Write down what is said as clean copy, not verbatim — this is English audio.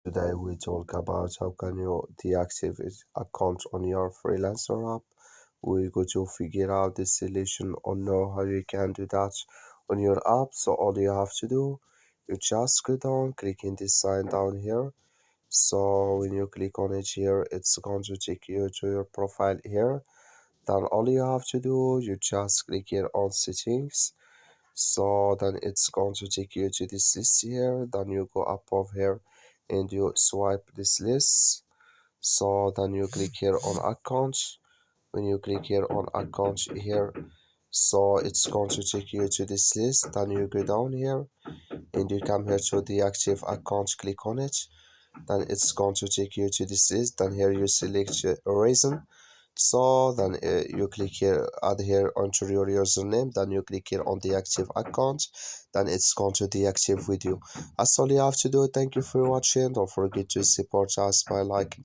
Today we talk about how can you deactivate account on your freelancer app. We're going to figure out the solution or know how you can do that on your app. So all you have to do, you just go down, click in this sign down here. So when you click on it here, it's going to take you to your profile here. Then all you have to do, you just click here on settings. So then it's going to take you to this list here. Then you go above here and you swipe this list. So then you click here on accounts. When you click here on accounts here, so it's going to take you to this list. Then you go down here and you come here to the active account, click on it. Then it's going to take you to this list. Then here you select a reason. So then you click here, add here onto your username. Then you click here on the active account. Then it's going to deactivate with you. That's all you have to do. Thank you for watching. Don't forget to support us by liking.